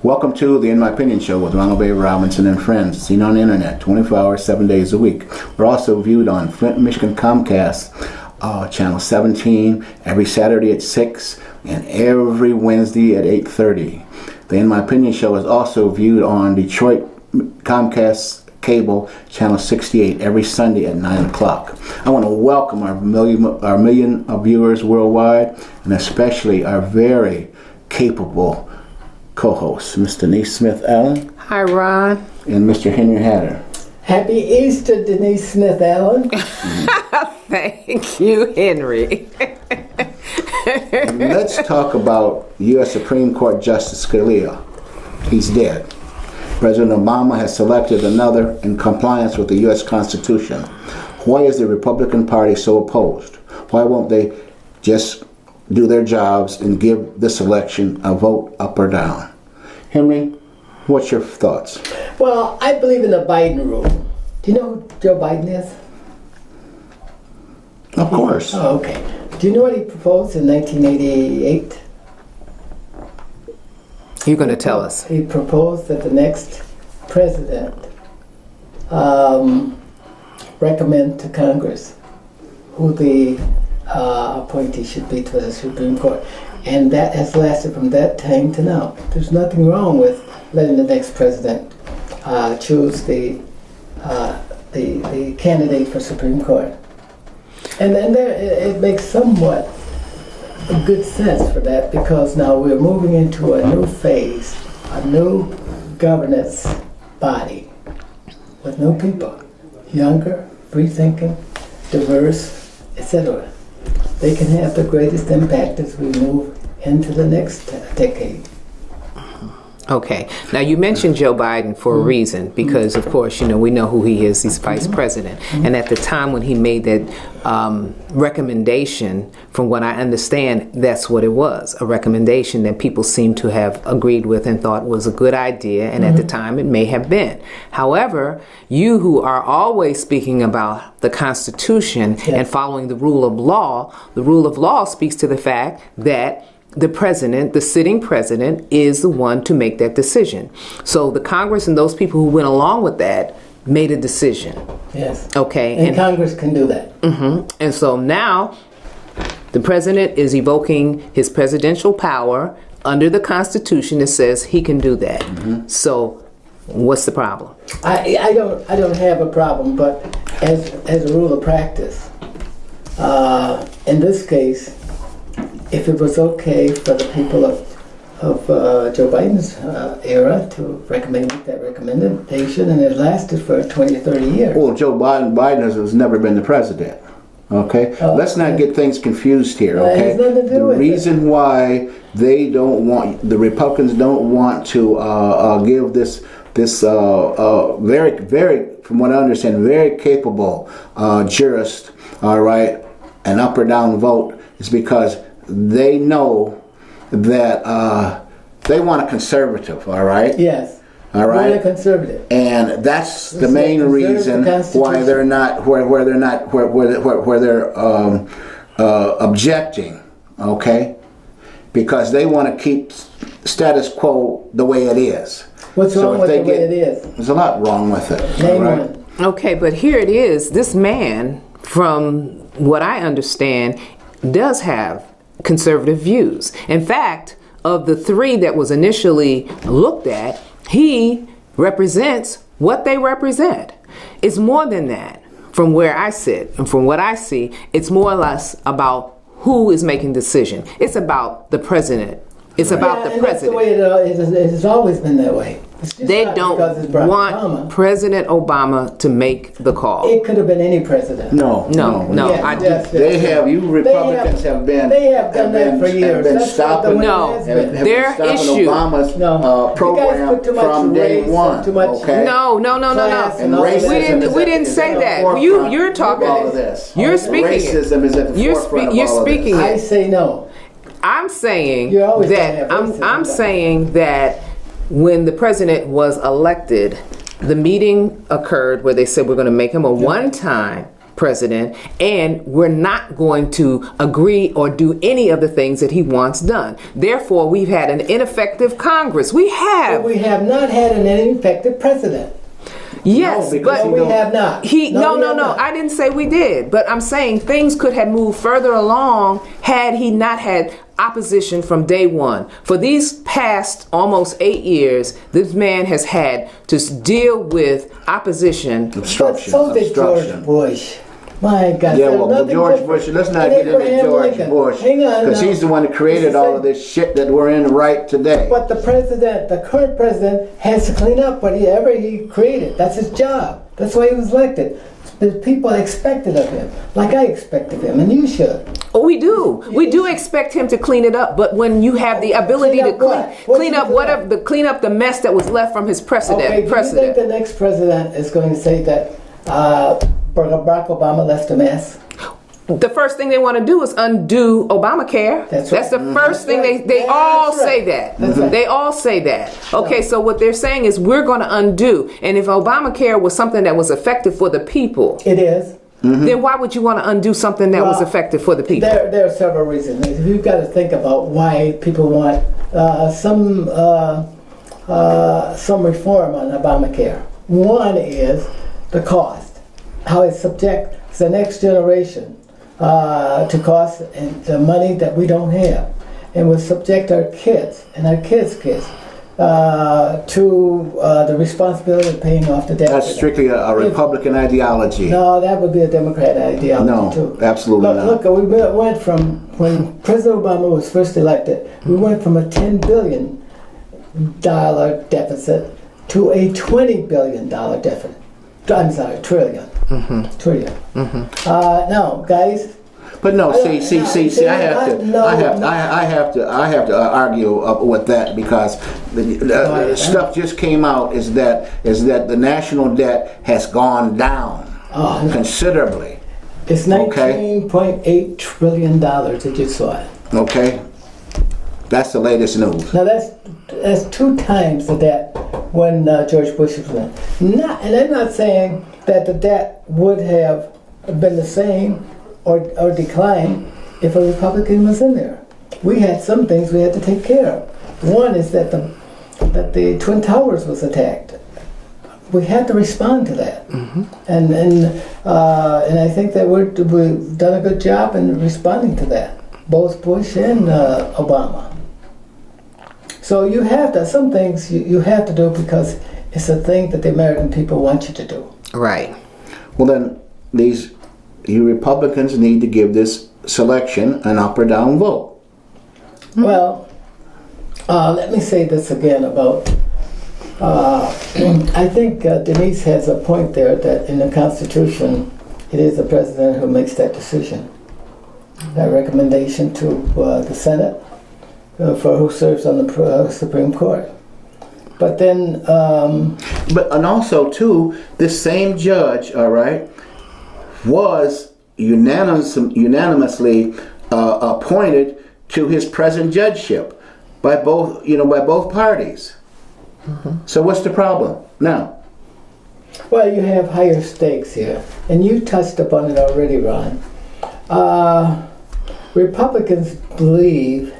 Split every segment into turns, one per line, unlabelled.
Welcome to the In My Opinion Show with Ronald B. Robinson and friends, seen on the internet 24 hours, 7 days a week. We're also viewed on Flint, Michigan Comcast, channel 17, every Saturday at 6 and every Wednesday at 8:30. The In My Opinion Show is also viewed on Detroit Comcast Cable, channel 68, every Sunday at 9 o'clock. I want to welcome our million of viewers worldwide, and especially our very capable co-host, Miss Denise Smith-Allen.
Hi, Ron.
And Mr. Henry Hatter.
Happy Easter, Denise Smith-Allen.
Thank you, Henry.
And let's talk about U.S. Supreme Court Justice Scalia. He's dead. President Obama has selected another in compliance with the U.S. Constitution. Why is the Republican Party so opposed? Why won't they just do their jobs and give this election a vote up or down? Henry, what's your thoughts?
Well, I believe in the Biden rule. Do you know who Joe Biden is?
Of course.
Oh, okay. Do you know what he proposed in 1988?
You're going to tell us.
He proposed that the next president recommend to Congress who the appointee should be to the Supreme Court. And that has lasted from that time to now. There's nothing wrong with letting the next president choose the candidate for Supreme Court. And then it makes somewhat good sense for that, because now we're moving into a new phase, a new governance body with new people, younger, free-thinking, diverse, etc. They can have the greatest impact as we move into the next decade.
Okay. Now, you mentioned Joe Biden for a reason, because, of course, we know who he is. He's vice president. And at the time when he made that recommendation, from what I understand, that's what it was, a recommendation that people seem to have agreed with and thought was a good idea. And at the time, it may have been. However, you who are always speaking about the Constitution and following the rule of law speaks to the fact that the president, the sitting president, is the one to make that decision. So the Congress and those people who went along with that made a decision.
Yes.
Okay.
And Congress can do that.
Mm-hmm. And so now the president is evoking his presidential power under the Constitution that says he can do that. Mm-hmm. So what's the problem?
I don't have a problem, but as a rule of practice, in this case, if it was okay for the people of Joe Biden's era to recommend that recommendation, and it lasted for 20 or 30 years.
Well, Joe Biden has never been the president. Okay? Let's not get things confused here, okay?
It has nothing to do with
the reason why the Republicans don't want to give this very, very, from what I understand, very capable jurist, all right, an up or down vote, is because they know that they want a conservative, all right?
Yes.
All right.
Want a conservative.
And that's the main reason why they're not where they're objecting, okay? Because they want to keep status quo the way it is.
What's wrong with the way it is?
There's a lot wrong with it.
Name
right?
one.
Okay, but here it is. This man, from what I understand, does have conservative views. In fact, of the three that was initially looked at, he represents what they represent. It's more than that. From where I sit and from what I see, it's more or less about who is making the decision. It's about the president. It's about the president. That's the way
it has always been that way.
They don't want President Obama to make the call.
It could have been any president.
No.
Yes,
Republicans have been.
They have done that for years.
Have been stopping.
Their issue.
Obama's program from day one. Okay.
No.
And racism
we didn't say that. You're talking.
All of this.
You're speaking.
Racism is at the forefront of all
You're speaking.
I say no.
I'm saying that. I'm saying that. When the president was elected, the meeting occurred where they said we're going to make him a one-time president, and we're not going to agree or do any of the things that he wants done. Therefore, we've had an ineffective Congress. We have.
But we have not had an ineffective president.
Yes,
No,
but
we have not.
No. I didn't say we did, but I'm saying things could have moved further along had he not had opposition from day one. For these past almost 8 years, this man has had to deal with opposition.
Obstruction.
But so did
obstruction.
George Bush. My God.
Yeah,
there's
well,
nothing
George
different.
Bush, let's not
And
get into
Abraham
George
Lincoln.
Bush.
Hang on
Because
now.
he's the one that created all of this shit that we're in right today.
But the current president, has to clean up whatever he created. That's his job. That's why he was elected. The people expected of him, like I expected him, and you should.
Oh, we do. We do expect him to clean it up, but when you have the ability to clean up the mess that was left from his precedent.
Okay, do you think the next president is going to say that Barack Obama left a mess?
The first thing they want to do is undo Obamacare.
That's right.
the first thing they all say that. They all say that. Okay, so what they're saying is we're going to undo. And if Obamacare was something that was effective for the people,
it is.
Then why would you want to undo something that was effective for the people?
There are several reasons. You've got to think about why people want some reform on Obamacare. One is the cost, how it subjects the next generation to cost and the money that we don't have, and will subject our kids and our kids' kids to the responsibility of paying off the debt.
That's strictly a Republican ideology.
No, that would be a Democrat ideology too.
No, absolutely not.
Look, we went from, when President Obama was first elected, we went from a $10 billion deficit to a $20 billion deficit. I'm sorry, trillion. Trillion. Now, guys.
But no, see, I have to argue with that, because the stuff just came out is that the national debt has gone down considerably.
It's $19.8 trillion that you saw it.
Okay, that's the latest news.
Now that's 2 times the debt when George Bush was in. And I'm not saying that the debt would have been the same or declined if a Republican was in there. We had some things we had to take care of. One is that the Twin Towers was attacked. We had to respond to that, and I think that we've done a good job in responding to that, both Bush and Obama. So you have to, some things you have to do because it's a thing that the American people want you to do.
Right.
Well, then you Republicans need to give this selection an up or down vote.
Well, let me say this again about, I think Denise has a point there that in the Constitution, it is the president who makes that decision, that recommendation to the Senate for who serves on the Supreme Court. But then,
and also too, this same judge, all right, was unanimously appointed to his present judgeship by both parties. So what's the problem now?
Well, you have higher stakes here, and you touched upon it already, Ron. Republicans believe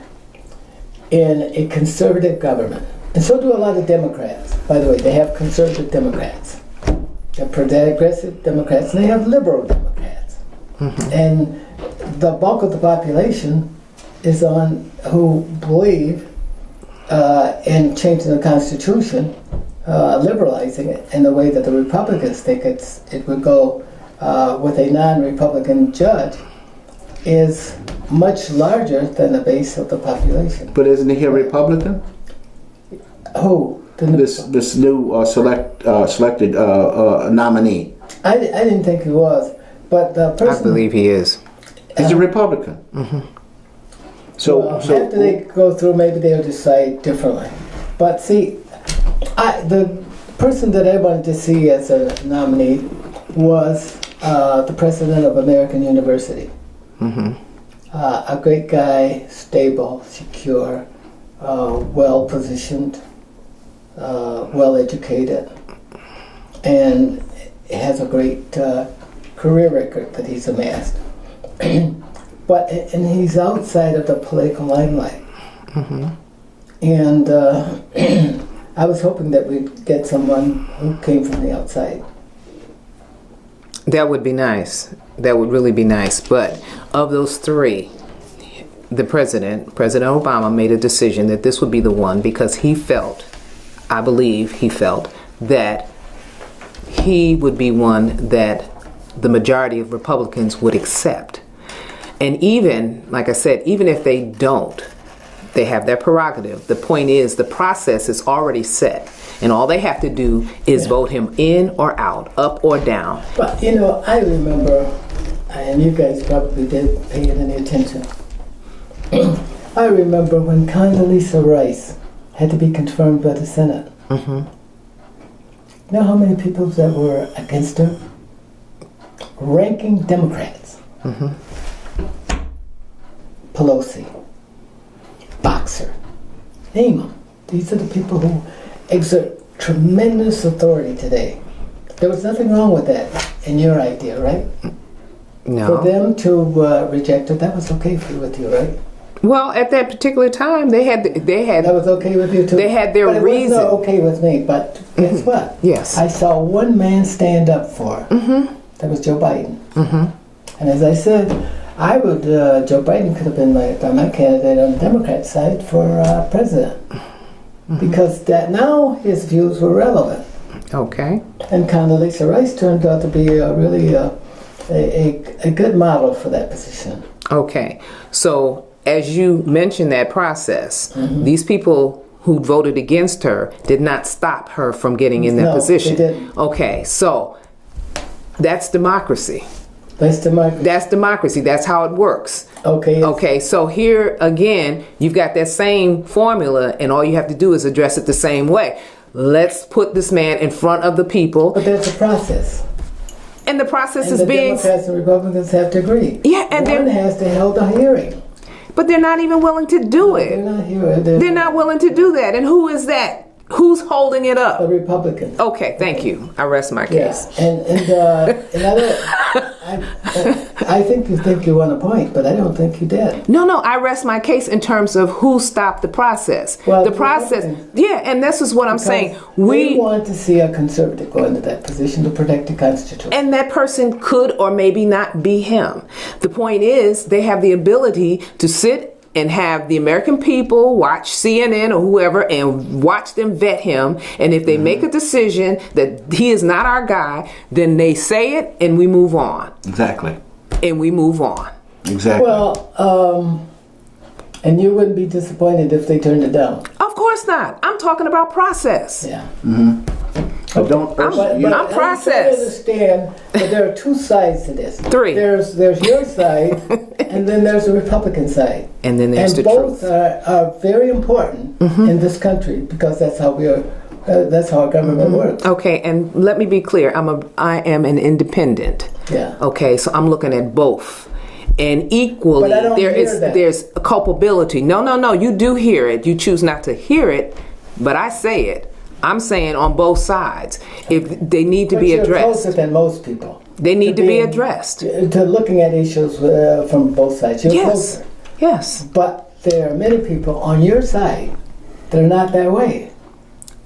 in a conservative government, and so do a lot of Democrats. By the way, they have conservative Democrats, they have progressive Democrats, and they have liberal Democrats. And the bulk of the population is on who believe in changing the Constitution, liberalizing it in the way that the Republicans think it would go with a non-Republican judge, is much larger than the base of the population.
But isn't he a Republican?
Who?
This new selected nominee.
I didn't think he was, but the person.
I believe he is.
He's a Republican. So
after they go through, maybe they'll decide differently. But see, the person that I wanted to see as a nominee was the president of American University. A great guy, stable, secure, well-positioned, well-educated, and has a great career record that he's amassed. And he's outside of the political limelight. And I was hoping that we'd get someone who came from the outside.
That would be nice. That would really be nice. But of those three, President Obama made a decision that this would be the one because I believe he felt that he would be one that the majority of Republicans would accept. And even, like I said, even if they don't, they have their prerogative. The point is the process is already set. And all they have to do is vote him in or out, up or down.
But, I remember, and you guys probably did pay any attention, I remember when Condoleezza Rice had to be confirmed by the Senate. You know how many people that were against her? Ranking Democrats. Pelosi, Boxer, name them. These are the people who exert tremendous authority today. There was nothing wrong with that in your idea, right?
No.
For them to reject it, that was okay with you, right?
Well, at that particular time, they had.
That was okay with you too.
They had their reason.
It was not okay with me, but guess what?
Yes.
I saw one man stand up for it. That was Joe Biden. And as I said, Joe Biden could have been my candidate on the Democrat side for president. Because that now his views were relevant.
Okay.
And Condoleezza Rice turned out to be really a good model for that position.
Okay. So as you mentioned that process, these people who voted against her did not stop her from getting in that position.
They didn't.
Okay. So that's democracy.
That's democracy.
That's democracy. That's how it works.
Okay.
Okay, so here again, you've got that same formula, and all you have to do is address it the same way. Let's put this man in front of the people.
But there's a process.
And the process
and
is
the
being...
Democrats and Republicans have to agree.
Yeah, and
one has to hold a hearing.
But they're not even willing to do it.
They're not here.
They're not willing to do that. And who is that? Who's holding it up?
The Republicans.
Okay, thank you. I rest my case.
Yeah. I think you won a point, but I don't think you did.
No, I rest my case in terms of who stopped the process.
Well,
the process, and this is what I'm saying. We
want to see a conservative go into that position to protect the Constitution.
And that person could or maybe not be him. The point is, they have the ability to sit and have the American people watch CNN or whoever and watch them vet him. And if they make a decision that he is not our guy, then they say it and we move on.
Exactly.
And we move on.
Exactly.
Well, and you wouldn't be disappointed if they turned it down.
Of course not. I'm talking about process.
Yeah.
But don't.
I'm process.
I understand that there are two sides to this.
Three.
There's your side, and then there's the Republican side.
And then there's the
both
truth.
are very important in this country because that's how we are. That's how our government works.
Okay, and let me be clear. I am an independent.
Yeah.
Okay, so I'm looking at both. And equally,
But I don't hear that.
there's a culpability. No, you do hear it. You choose not to hear it, but I say it. I'm saying on both sides. If they need to be
You're
addressed.
closer than most people.
They need to be addressed.
To looking at issues from both sides. You're closer.
Yes.
But there are many people on your side that are not that way.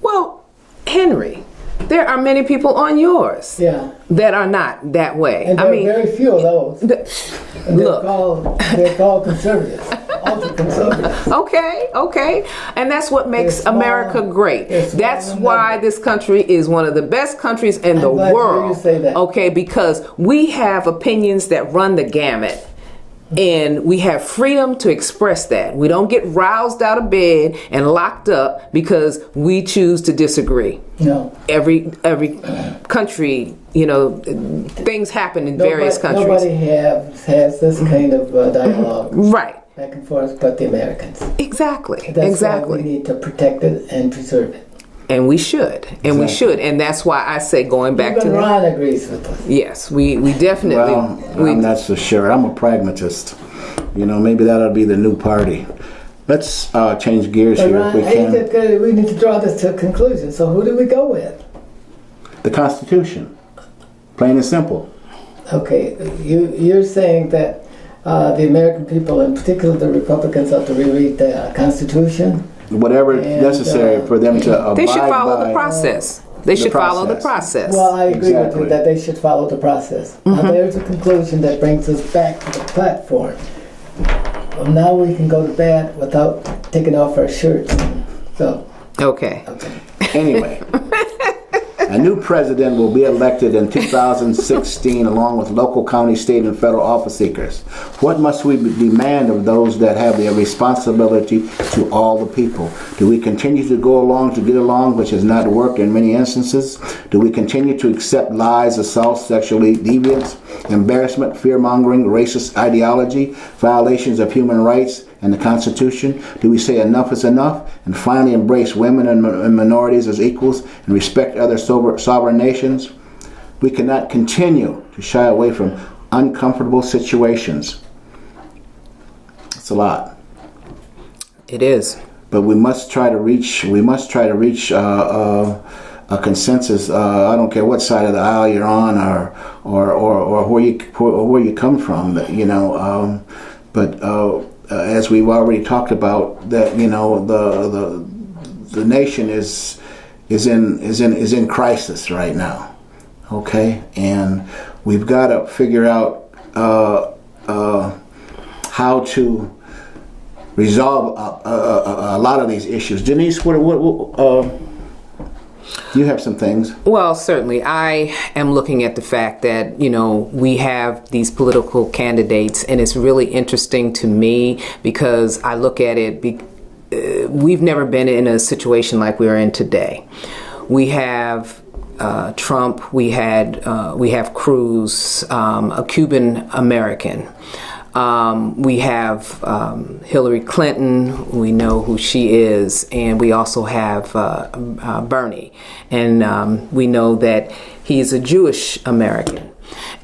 Well, Henry, there are many people on yours that are not that way.
And there are very few of those.
Look.
They're called conservatives. Ultra-conservatives.
Okay. And that's what makes America great. That's why this country is one of the best countries in the world.
You say that.
Okay, because we have opinions that run the gamut. And we have freedom to express that. We don't get roused out of bed and locked up because we choose to disagree.
No.
Every country, things happen in various countries.
Nobody has this kind of dialogue.
Right.
Back and forth, but the Americans.
Exactly.
That's why we need to protect it and preserve it.
And we should. And we should. And that's why I say going back
Even
to
Ron agrees with us.
Yes, we definitely.
Well, I'm not so sure. I'm a pragmatist. Maybe that'll be the new party. Let's change gears
But
here
Ron,
if we can.
we need to draw this to a conclusion. So who do we go with?
The Constitution. Plain and simple.
Okay, you're saying that the American people, in particular the Republicans, ought to reread the Constitution?
Whatever
And,
necessary for them to abide
They should follow
by
the process. They should follow the process.
Well, I agree with
Exactly.
you that they should follow the process. Now, there's a conclusion that brings us back to the platform. Well, now we can go to bed without taking off our shirts. So,
Okay.
Anyway, a new president will be elected in 2016 along with local, county, state, and federal office seekers. What must we demand of those that have the responsibility to all the people? Do we continue to go along to get along, which has not worked in many instances? Do we continue to accept lies, assaults, sexual deviance, embarrassment, fear-mongering, racist ideology, violations of human rights and the Constitution? Do we say enough is enough and finally embrace women and minorities as equals and respect other sovereign nations? We cannot continue to shy away from uncomfortable situations. It's a lot,
It is.
but we must try to reach. A consensus. I don't care what side of the aisle you're on, or where you come from. But as we've already talked about, that the nation is in crisis right now. Okay, and we've got to figure out how to resolve a lot of these issues. Denise, what you have some things.
Well, certainly. I am looking at the fact that, we have these political candidates, and it's really interesting to me because I look at it, we've never been in a situation like we're in today. We have Trump, we have Cruz, a Cuban American. We have Hillary Clinton, we know who she is, and we also have Bernie, and we know that he's a Jewish American.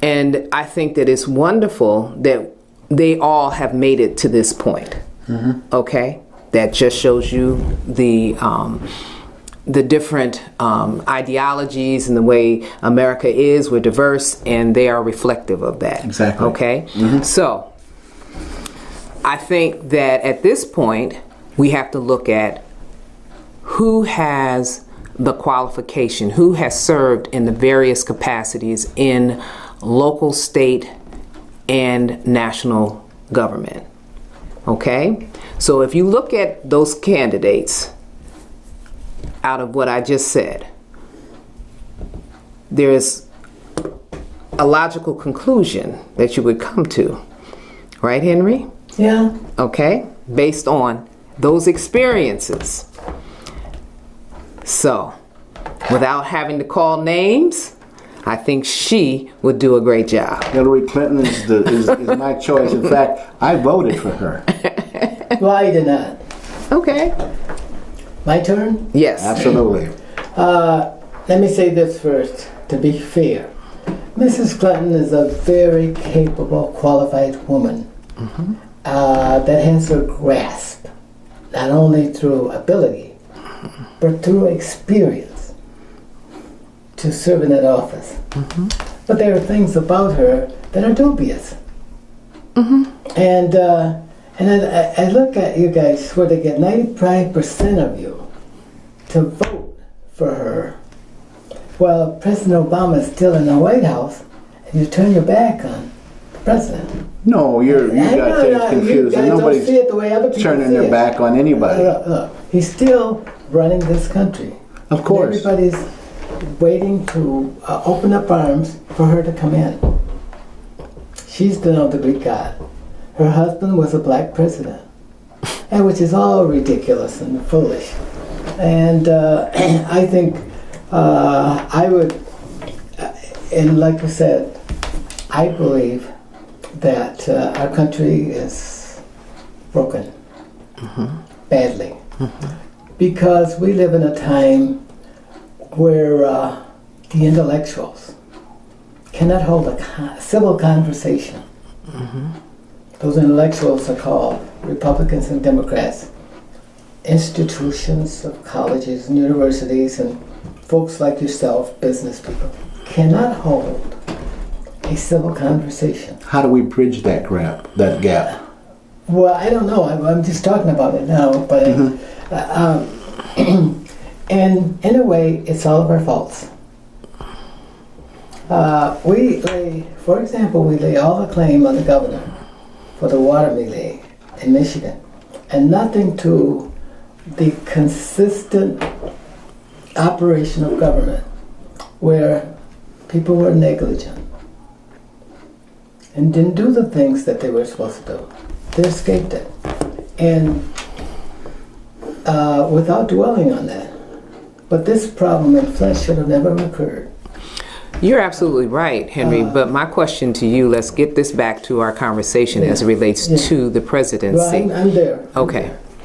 And I think that it's wonderful that they all have made it to this point. Okay? That just shows you the different ideologies and the way America is. We're diverse, and they are reflective of that.
Exactly.
Okay? So, I think that at this point, we have to look at who has the qualification, who has served in the various capacities in local, state, and national government. Okay? So if you look at those candidates, out of what I just said, there's a logical conclusion that you would come to. Right, Henry?
yeah.
Okay? Based on those experiences. So, without having to call names, I think she would do a great job.
Hillary Clinton is my choice. In fact, I voted for her.
Well, I did not.
Okay.
My turn?
Yes.
Absolutely.
Let me say this first, to be fair. Mrs. Clinton is a very capable, qualified woman that has her grasp, not only through ability, but through experience to serve in that office. But there are things about her that are dubious. And I look at you guys where they get 95% of you to vote for her. Well, President Obama is still in the White House, and you turn your back on the president.
No, you got things confused.
You guys
Nobody's
don't see it the way other people
turning
see
their
it.
back on anybody.
Look, he's still running this country.
Of course.
Everybody's waiting to open up arms for her to come in. She's the know the Greek God. Her husband was a black president, and which is all ridiculous and foolish. And I think I would, and like you said, I believe that our country is broken badly because we live in a time where the intellectuals cannot hold a civil conversation. Those intellectuals are called Republicans and Democrats. Institutions of colleges and universities and folks like yourself, business people, cannot hold a civil conversation.
How do we bridge that gap?
Well, I don't know. I'm just talking about it now, but and in a way, it's all of our faults. For example, we lay all the claim on the governor for the water melee in Michigan, and nothing to the consistent operation of government, where people were negligent and didn't do the things that they were supposed to do. They escaped it. And without dwelling on that, but this problem in flesh should have never occurred.
You're absolutely right, Henry, but my question to you, let's get this back to our conversation as it relates to the presidency.
Well, I'm there.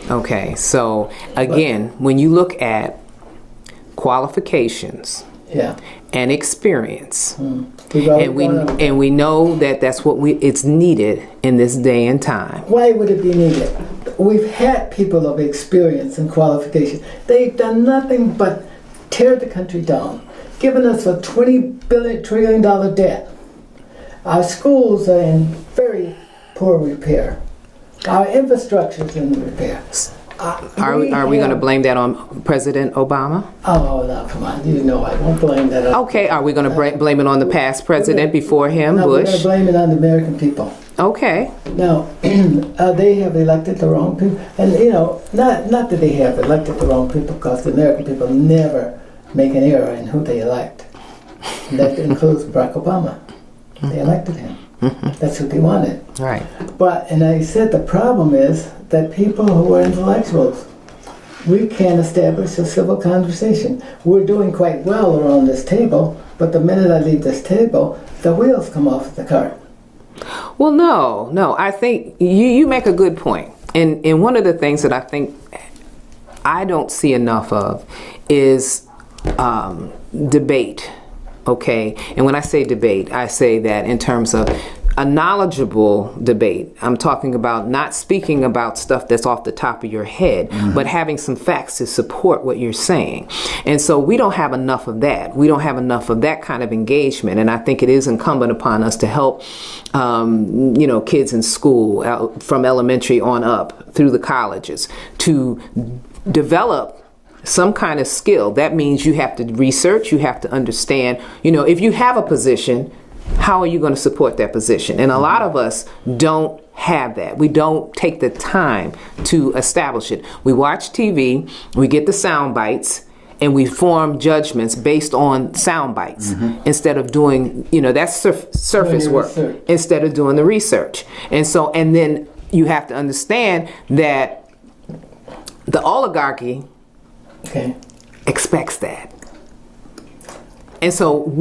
Okay. So, again, when you look at qualifications and experience, and we know that that's what it's needed in this day and time.
Why would it be needed? We've had people of experience and qualification. They've done nothing but tear the country down, given us a $20 trillion debt. Our schools are in very poor repair. Our infrastructure is in repair.
Are we going to blame that on President Obama?
Oh, no, come on. You know I won't blame that on...
Okay, are we going to blame it on the past president before him,
no,
Bush?
We're going to blame it on the American people.
Okay.
Now, they have elected the wrong people. And, not that they have elected the wrong people, because the American people never make an error in who they elect. And that includes Barack Obama. They elected him. That's what they wanted.
Right.
And I said the problem is that people who are intellectuals, we can't establish a civil conversation. We're doing quite well around this table, but the minute I leave this table, the wheels come off the cart.
Well, no. I think you make a good point. And one of the things that I think I don't see enough of is debate. Okay, and when I say debate, I say that in terms of a knowledgeable debate. I'm talking about not speaking about stuff that's off the top of your head, but having some facts to support what you're saying. And so we don't have enough of that. We don't have enough of that kind of engagement. And I think it is incumbent upon us to help, kids in school, from elementary on up through the colleges, to develop some kind of skill. That means you have to research, you have to understand, if you have a position, how are you going to support that position? And a lot of us don't have that. We don't take the time to establish it. We watch TV, we get the sound bites, and we form judgments based on sound bites instead of doing, that's surface work, instead of doing the research. And then you have to understand that the oligarchy expects that. And so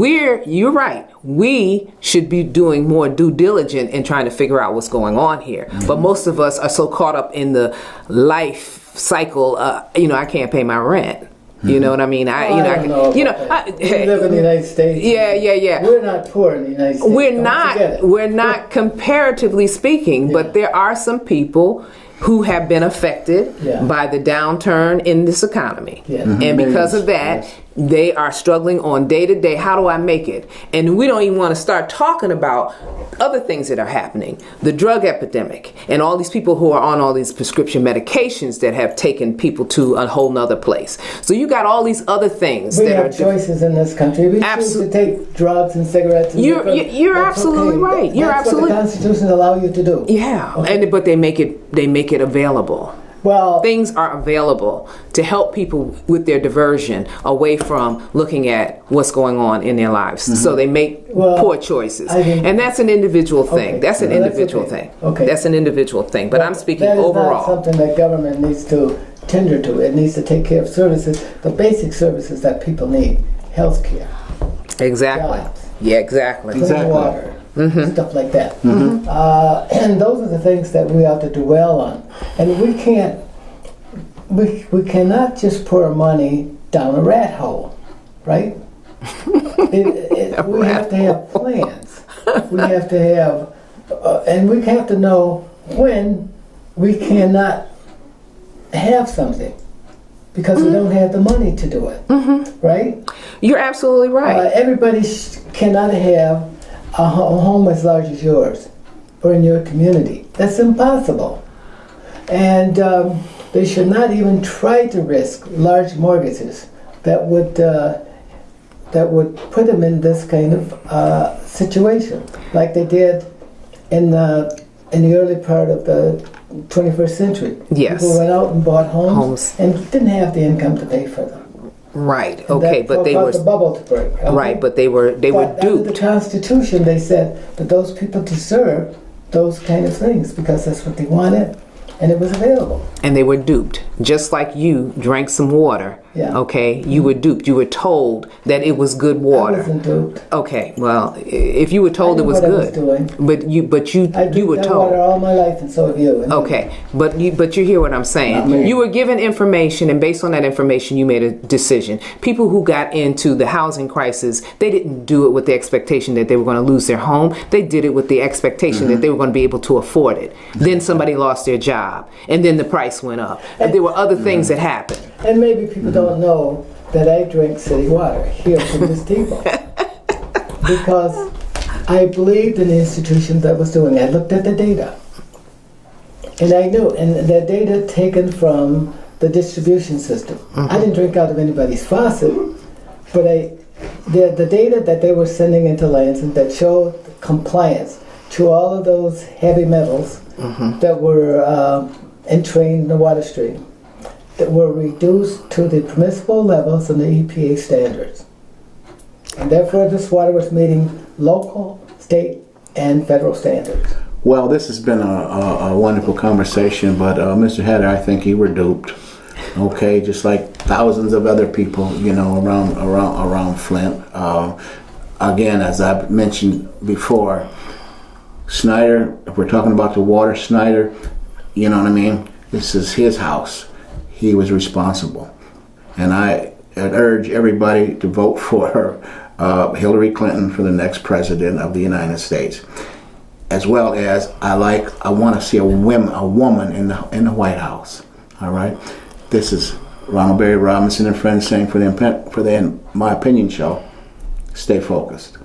you're right, we should be doing more due diligence in trying to figure out what's going on here. But most of us are so caught up in the life cycle, I can't pay my rent. You know what I mean?
We live in the United States.
Yeah.
We're not poor in the United States.
We're not comparatively speaking, but there are some people who have been affected by the downturn in this economy. And because of that, they are struggling on day to day. How do I make it? And we don't even want to start talking about other things that are happening. The drug epidemic and all these people who are on all these prescription medications that have taken people to a whole nother place. So you got all these other things.
We have choices in this country. We choose to take drugs and cigarettes.
You're absolutely right.
That's what the Constitution allows you to do.
Yeah, but they make it available.
Well,
things are available to help people with their diversion away from looking at what's going on in their lives. So they make poor choices. And that's an individual thing. That's an individual thing. That's an individual thing. But I'm speaking overall.
That is not something that government needs to tender to. It needs to take care of services, the basic services that people need. Health care.
Exactly.
Jobs,
yeah, exactly.
Clean water. Stuff like that. And those are the things that we have to dwell on. And we cannot just pour money down a rat hole, right? We have to have plans. We have to have, and we have to know when we cannot have something because we don't have the money to do it, right?
You're absolutely right.
Everybody cannot have a home as large as yours or in your community. That's impossible. And they should not even try to risk large mortgages that would put them in this kind of situation, like they did in the early part of the 21st century.
Yes.
People went out and bought homes and didn't have the income to pay for them.
Right.
And
Okay,
that
but they were
caused the bubble to break. Okay?
right, but they were
But under the
duped.
Constitution, they said that those people deserve those kind of things because that's what they wanted, and it was available.
And they were duped. Just like you drank some water.
Yeah.
Okay, you were duped. You were told that it was good
I
water.
wasn't duped.
Okay, well, if you were told
I
it
knew
was
what I was
good,
doing.
but you
I
were
drank that
told.
water all my life, and so have you. And
Okay, but you hear what I'm
Not
saying.
me.
You were given information, and based on that information, you made a decision. People who got into the housing crisis, they didn't do it with the expectation that they were going to lose their home. They did it with the expectation that they were going to be able to afford it. Then somebody lost their job, and then the price went up. And there were other things that happened.
And maybe people don't know that I drink city water here from this table. Because I believed in the institution that was doing it. I looked at the data. And I knew, and the data taken from the distribution system. I didn't drink out of anybody's faucet, but the data that they were sending into Lansing that showed compliance to all of those heavy metals that were entrained in the water stream, that were reduced to the permissible levels in the EPA standards. And therefore this water was meeting local, state, and federal standards.
Well, this has been a wonderful conversation, but Mr. Hatter, I think you were duped. Okay, just like thousands of other people, you know, around Flint. Again, as I mentioned before, Snyder, if we're talking about the water, Snyder, you know what I mean? This is his house. He was responsible. And I urge everybody to vote for Hillary Clinton for the next president of the United States. As well as I want to see a woman in the White House. All right? This is Ronald Berry Robinson and friends saying for the My Opinion Show, stay focused.